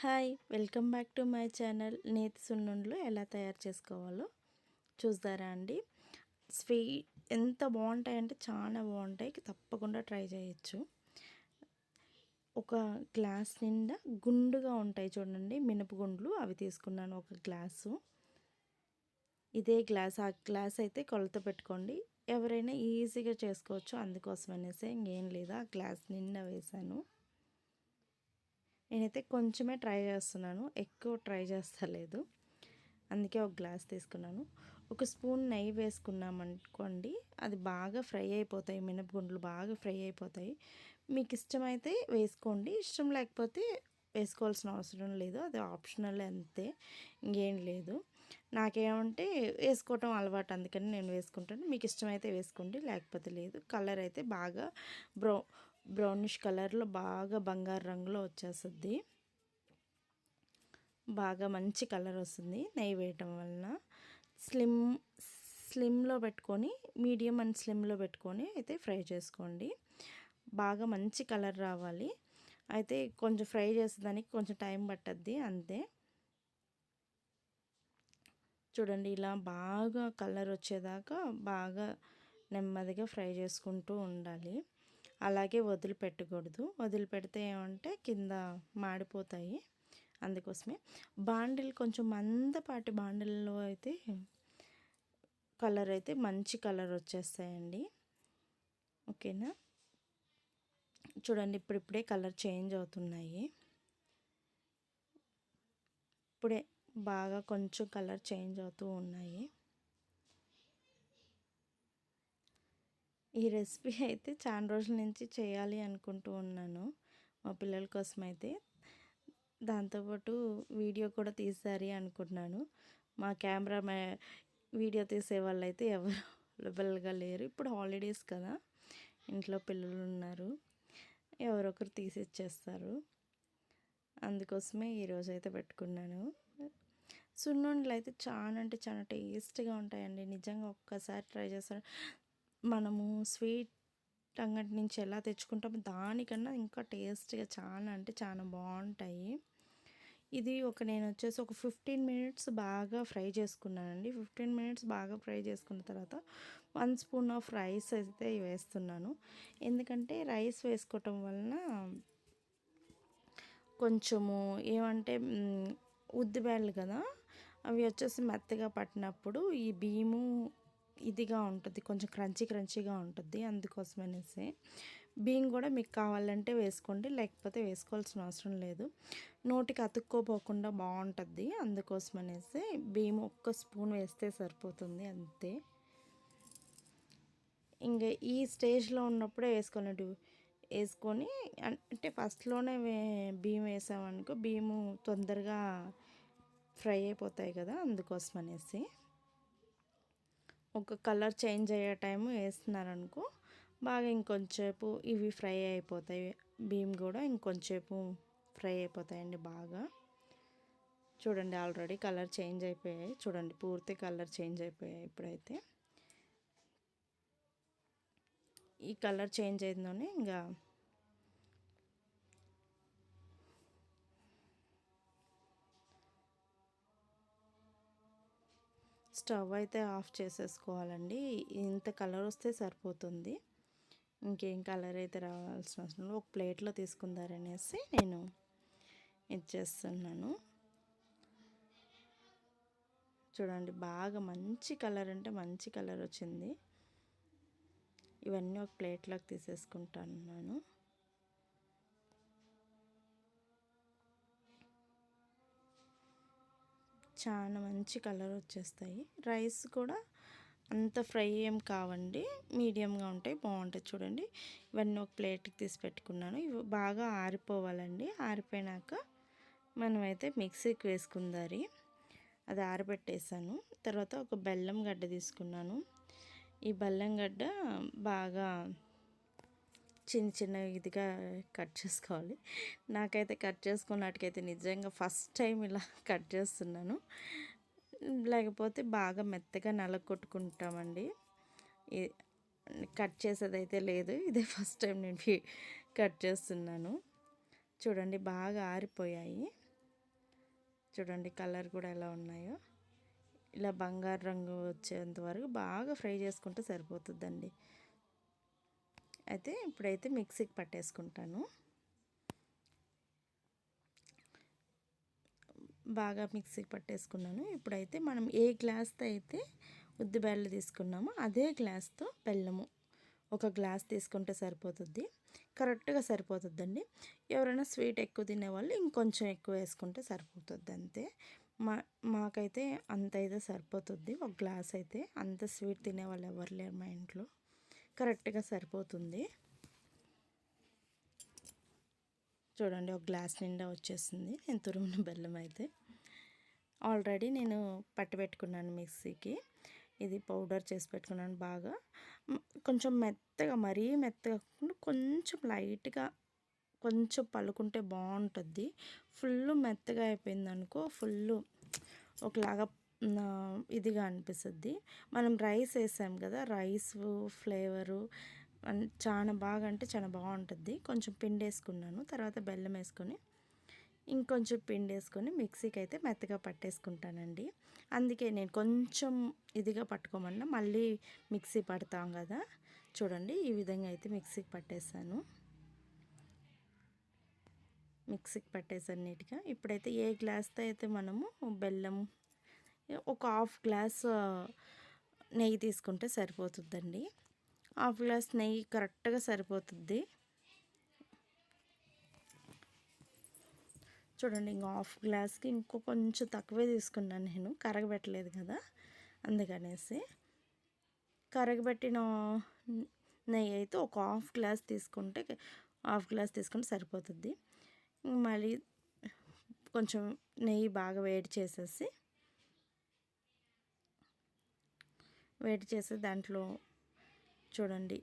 Hi welcome back to my channel. నేతి సున్నుండలు ఎలా తయారు చేసుకోవాలో చూస్తారా అండి. ఎంత బాగుంటాయంటే చాలా బాగుంటాయి, తప్పకుండా ట్రై చేయొచ్చు. ఒక గ్లాస్ నిండా గుండుగా ఉంటాయి చూడండి మినపగుండ్లు, అవి తీసుకున్నాను ఒక గ్లాసు. ఇదే గ్లాస్, ఆ గ్లాస్ అయితే కొలత పెట్టుకోండి, ఎవరైనా ఈజీగా చేసుకోవచ్చు. అందుకోసం అనేసి ఇంకేం లేదు, ఆ గ్లాస్ నిండా వేసాను. నేనైతే కొంచెమే ట్రై చేస్తున్నాను, ఎక్కువ ట్రై చేస్తలేదు, అందుకే ఒక గ్లాస్ తీసుకున్నాను. ఒక స్పూన్ నెయ్యి వేసుకున్నామనుకోండి, అది బాగా ఫ్రై అయిపోతాయి, మినపగుండ్లు బాగా ఫ్రై అయిపోతాయి. మీకు ఇష్టమైతే వేసుకోండి, ఇష్టం లేకపోతే వేసుకోవాల్సిన అవసరం లేదు, అది ఆప్షనల్ అంతే, ఇంకేం లేదు. నాకేమంటే వేసుకోవటం అలవాటు, అందుకని నేను వేసుకుంటాను. మీకు ఇష్టమైతే వేసుకోండి, లేకపోతే లేదు. కలర్ అయితే బాగా బ్రౌనిష్ కలర్లో బాగా బంగారు రంగులో వచ్చేస్తుంది, బాగా మంచి కలర్ వస్తుంది నెయ్యి వేయటం వలన. స్లిమ్లో పెట్టుకొని, మీడియం అండ్ స్లిమ్లో పెట్టుకొని అయితే ఫ్రై చేసుకోండి, బాగా మంచి కలర్ రావాలి. అయితే కొంచెం ఫ్రై చేసేదానికి కొంచెం టైం పట్టద్ది అంతే. చూడండి, ఇలా బాగా కలర్ వచ్చేదాకా బాగా నెమ్మదిగా ఫ్రై చేసుకుంటూ ఉండాలి. అలాగే వదిలిపెట్టకూడదు, వదిలిపెడితే ఏమంటే కింద మాడిపోతాయి. అందుకోసమే బాండిల్ కొంచెం మందపాటి బాండిల్లో అయితే కలర్ అయితే మంచి కలర్ వచ్చేస్తాయండి. ఓకేనా, చూడండి ఇప్పుడిప్పుడే కలర్ చేంజ్ అవుతున్నాయి. ఇప్పుడే బాగా కొంచెం కలర్ చేంజ్ అవుతూ ఉన్నాయి. ఈ రెసిపీ అయితే చాలా రోజుల నుంచి చేయాలి అనుకుంటూ ఉన్నాను మా పిల్లల కోసం అయితే. దాంతోపాటు వీడియో కూడా తీసారి అనుకుంటున్నాను. మా వీడియో తీసే వాళ్ళు అయితే ఎవరు అవైలబుల్గా లేరు. ఇప్పుడు హాలిడేస్ కదా, ఇంట్లో పిల్లలు ఉన్నారు, ఎవరొకరు తీసి ఇచ్చేస్తారు. అందుకోసమే ఈరోజు అయితే పెట్టుకున్నాను. సున్నుండలు అయితే చాలా అంటే చాలా టేస్ట్గా ఉంటాయండి, నిజంగా ఒక్కసారి ట్రై చేస్తారు. మనము స్వీట్ అంగడి నుంచి ఎలా తెచ్చుకుంటామో దానికన్నా ఇంకా టేస్ట్గా చాలా అంటే చాలా బాగుంటాయి. ఇది నేను వచ్చేసి ఒక 15 మినిట్స్ బాగా ఫ్రై చేసుకున్నానండి. 15 మినిట్స్ బాగా ఫ్రై చేసుకున్న తర్వాత 1 స్పూన్ ఆఫ్ రైస్ అయితే వేస్తున్నాను. ఎందుకంటే రైస్ వేసుకోవటం వలన కొంచెము ఏమంటే ఉద్దిబ్యాళ్ళు కదా, అవి వచ్చేసి మెత్తగా పట్టినప్పుడు ఈ బియ్యము ఇదిగా ఉంటుంది, కొంచెం క్రంచీగా ఉంటుంది. అందుకోసమనేసి బియ్యం కూడా మీకు కావాలంటే వేసుకోండి, లేకపోతే వేసుకోవాల్సిన అవసరం లేదు. నోటికి అతుక్కోపోకుండా బాగుంటుంది, అందుకోసమనేసి బియ్యం ఒక్క స్పూన్ వేస్తే సరిపోతుంది అంతే. ఇంకా ఈ స్టేజ్లో ఉన్నప్పుడే వేసుకొని అంటే ఫస్ట్లోనే బియ్యం వేసామనుకో బియ్యము తొందరగా ఫ్రై అయిపోతాయి కదా, అందుకోసం అనేసి ఒక కలర్ చేంజ్ అయ్యే టైం వేస్తున్నారనుకో బాగా ఇంకొంచెంసేపు ఇవి ఫ్రై అయిపోతాయి, బియ్యం కూడా ఇంకొంచెంసేపు ఫ్రై అయిపోతాయండి బాగా. చూడండి ఆల్రెడీ కలర్ చేంజ్ అయిపోయాయి, చూడండి పూర్తి కలర్ చేంజ్ అయిపోయాయి. ఇప్పుడైతే ఈ కలర్ చేంజ్ అయిందని ఇంకా స్టవ్ అయితే ఆఫ్ చేసేసుకోవాలండి. ఇంత కలర్ వస్తే సరిపోతుంది, ఇంకేం కలర్ అయితే రావాల్సిన అవసరం లేదు. ఒక ప్లేట్లో తీసుకుందారనేసి నేను ఇచ్చేస్తున్నాను. చూడండి బాగా మంచి కలర్ అంటే మంచి కలర్ వచ్చింది. ఇవన్నీ ఒక ప్లేట్లోకి తీసేసుకుంటున్నాను. చాలా మంచి కలర్ వచ్చేస్తాయి. రైస్ కూడా అంత ఫ్రై ఏం కావండి, మీడియంగా ఉంటాయి, బాగుంటాయి. చూడండి ఇవన్నీ ఒక ప్లేట్కి తీసి పెట్టుకున్నాను. ఇవి బాగా ఆరిపోవాలండి. ఆరిపోయినాక మనమైతే మిక్సీకి వేసుకుందారి, అది ఆరబెట్టేసాను. తర్వాత ఒక బెల్లం గడ్డ తీసుకున్నాను. ఈ బెల్లం గడ్డ బాగా చిన్న ఇదిగా కట్ చేసుకోవాలి. నాకైతే కట్ చేసుకున్నట్టుకైతే నిజంగా ఫస్ట్ టైం ఇలా కట్ చేస్తున్నాను, లేకపోతే బాగా మెత్తగా నలగొట్టుకుంటామండి. కట్ చేసేదైతే లేదు, ఇదే ఫస్ట్ టైం నేను కట్ చేస్తున్నాను. చూడండి బాగా ఆరిపోయాయి. చూడండి కలర్ కూడా ఎలా ఉన్నాయో. ఇలా బంగారు రంగు వచ్చేంత వరకు బాగా ఫ్రై చేసుకుంటే సరిపోతుందండి. అయితే ఇప్పుడైతే మిక్సీకి పట్టేసుకుంటాను. బాగా మిక్సీకి పట్టేసుకున్నాను. ఇప్పుడైతే మనం ఏ గ్లాస్తో అయితే ఉద్దిబెల్లు తీసుకున్నామో అదే గ్లాస్తో బెల్లము ఒక గ్లాస్ తీసుకుంటే సరిపోతుంది. కరెక్ట్గా సరిపోతుందండి. ఎవరైనా స్వీట్ ఎక్కువ తినేవాళ్ళు ఇంకొంచెం ఎక్కువ వేసుకుంటే సరిపోతుంది అంతే. మాకైతే అంత అయితే సరిపోతుంది. ఒక గ్లాస్ అయితే, అంత స్వీట్ తినేవాళ్ళు ఎవరు లేరు మా ఇంట్లో. కరెక్ట్గా సరిపోతుంది. చూడండి ఒక గ్లాస్ నిండా వచ్చేసింది నేను తురిమిన బెల్లం అయితే. ఆల్రెడీ నేను పట్టి పెట్టుకున్నాను మిక్సీకి. ఇది పౌడర్ చేసి పెట్టుకున్నాను బాగా. కొంచెం మెత్తగా, మరీ మెత్తగా కాకుండా కొంచెం లైట్గా కొంచెం పలుకుంటే బాగుంటుంది. ఫుల్ మెత్తగా అయిపోయిందనుకో ఫుల్ ఒకలాగా ఇదిగా అనిపిస్తుంది. మనం రైస్ వేసాం కదా, రైస్ ఫ్లేవరు చాలా బాగా అంటే చాలా బాగుంటుంది. కొంచెం పిండి వేసుకున్నాను, తర్వాత బెల్లం వేసుకొని ఇంకొంచెం పిండి వేసుకొని మిక్సీకి అయితే మెత్తగా పట్టేసుకుంటానండి. అందుకే నేను కొంచెం ఇదిగా పట్టుకోమన్నా, మళ్ళీ మిక్సీ పడతాం కదా. చూడండి ఈ విధంగా అయితే మిక్సీకి పట్టేసాను. మిక్సీకి పట్టేసాను నీట్గా. ఇప్పుడైతే ఏ గ్లాస్తో అయితే మనము బెల్లం ఒక హాఫ్ గ్లాస్ నెయ్యి తీసుకుంటే సరిపోతుందండి. హాఫ్ గ్లాస్ నెయ్యి కరెక్ట్గా సరిపోతుంది. చూడండి ఇంకో హాఫ్ గ్లాస్కి ఇంకో కొంచెం తక్కువే తీసుకున్నాను నేను, కరగబెట్టలేదు కదా అందుకనేసి. కరగబెట్టిన నెయ్యి అయితే ఒక హాఫ్ గ్లాస్ తీసుకుంటే సరిపోతుంది. మళ్ళీ కొంచెం నెయ్యి బాగా వేడి చేసి దాంట్లో చూడండి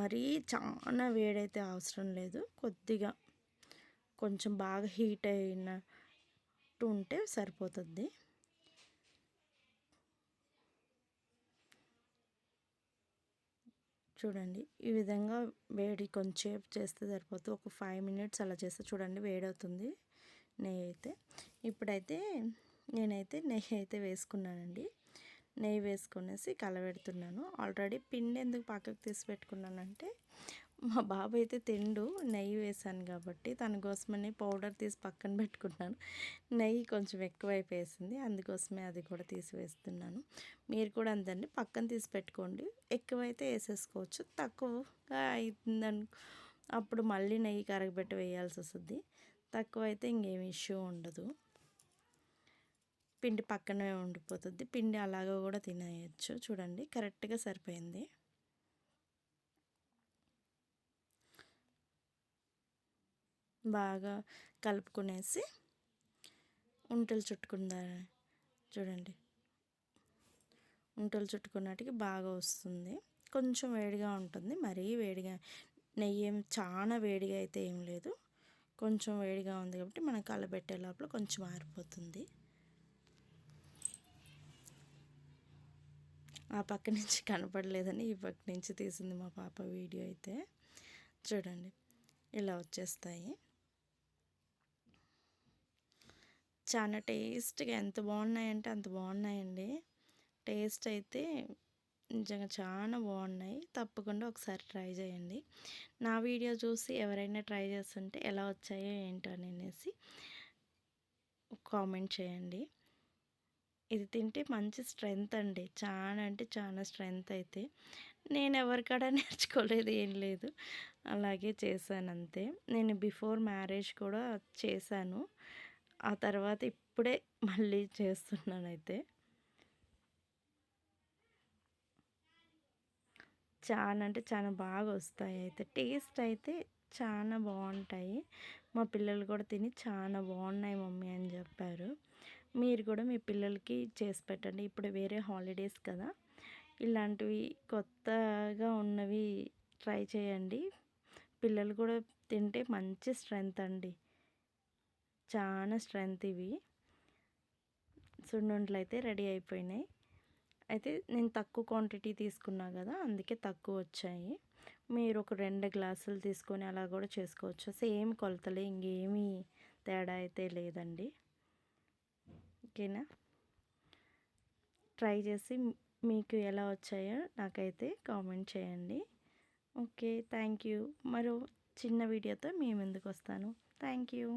మరీ చాలా వేడైతే అవసరం లేదు, కొద్దిగా కొంచెం బాగా హీట్ అయినట్టు ఉంటే సరిపోతుంది. చూడండి ఈ విధంగా వేడి కొంచెంసేపు చేస్తే సరిపోతుంది. ఒక 5 మినిట్స్ అలా చేస్తే చూడండి వేడవుతుంది నెయ్యి అయితే. ఇప్పుడైతే నేనైతే నెయ్యి అయితే వేసుకున్నానండి. నెయ్యి వేసుకొనేసి కలబెడుతున్నాను. ఆల్రెడీ పిండి ఎందుకు పక్కకు తీసి పెట్టుకున్నానంటే, మా బాబు అయితే తిండు, నెయ్యి వేసాను కాబట్టి తన కోసమని పౌడర్ తీసి పక్కన పెట్టుకున్నాను. నెయ్యి కొంచెం ఎక్కువైపోయేసింది, అందుకోసమే అది కూడా తీసి వేస్తున్నాను. మీరు కూడా అంతండి, పక్కన తీసి పెట్టుకోండి. ఎక్కువైతే వేసేసుకోవచ్చు, తక్కువగా అవుతుందని అప్పుడు మళ్ళీ నెయ్యి కరగబెట్టి వేయాల్సి వస్తుంది. తక్కువ అయితే ఇంకేం ఇష్యూ ఉండదు. పిండి పక్కనే ఉండిపోతుంది. పిండి అలాగ కూడా తినేయచ్చు. చూడండి కరెక్ట్గా సరిపోయింది. బాగా కలుపుకునేసి ఉంటలు చుట్టుకుందా చూడండి, ఉంటలు చుట్టుకున్నట్టుకి బాగా వస్తుంది. కొంచెం వేడిగా ఉంటుంది, మరీ వేడిగా నెయ్యి ఏం చాలా వేడిగా అయితే ఏం లేదు, కొంచెం వేడిగా ఉంది కాబట్టి మనం కలబెట్టే లోపల కొంచెం ఆరిపోతుంది. ఆ పక్క నుంచి కనపడలేదని ఈ పక్క నుంచి తీసింది మా పాప వీడియో అయితే. చూడండి ఇలా వచ్చేస్తాయి. చాలా టేస్ట్గా ఎంత బాగున్నాయంటే అంత బాగున్నాయండి. టేస్ట్ అయితే నిజంగా చాలా బాగున్నాయి. తప్పకుండా ఒకసారి ట్రై చేయండి. నా వీడియో చూసి ఎవరైనా ట్రై చేస్తుంటే ఎలా వచ్చాయో ఏంటో అనేసి కామెంట్ చేయండి. ఇది తింటే మంచి స్ట్రెంగ్త్ అండి, చాలా అంటే చాలా స్ట్రెంగ్త్. అయితే నేను ఎవరికాడ నేర్చుకోలేదు, ఏం లేదు, అలాగే చేశాను అంతే. నేను బిఫోర్ మ్యారేజ్ కూడా చేశాను, ఆ తర్వాత ఇప్పుడే మళ్ళీ చేస్తున్నాను. అయితే చాలా అంటే చాలా బాగా వస్తాయి. అయితే టేస్ట్ అయితే చాలా బాగుంటాయి. మా పిల్లలు కూడా తిని చాలా బాగున్నాయి మమ్మీ అని చెప్పారు. మీరు కూడా మీ పిల్లలకి చేసి పెట్టండి. ఇప్పుడు వేరే హాలిడేస్ కదా, ఇలాంటివి కొత్తగా ఉన్నవి ట్రై చేయండి. పిల్లలు కూడా తింటే మంచి స్ట్రెంగ్త్ అండి, చాలా స్ట్రెంగ్త్. ఇవి సున్నుండలు అయితే రెడీ అయిపోయినాయి. అయితే నేను తక్కువ క్వాంటిటీ తీసుకున్నా కదా, అందుకే తక్కువ వచ్చాయి. మీరు ఒక 2 గ్లాసులు తీసుకొని అలా కూడా చేసుకోవచ్చు. సేమ్ కొలతలే, ఇంకేమీ తేడా అయితే లేదండి. ఓకేనా? ట్రై చేసి మీకు ఎలా వచ్చాయో నాకైతే కామెంట్ చేయండి. ఓకే. Thank you. మరో చిన్న వీడియోతో మీ ముందుకు వస్తాను. Thank you.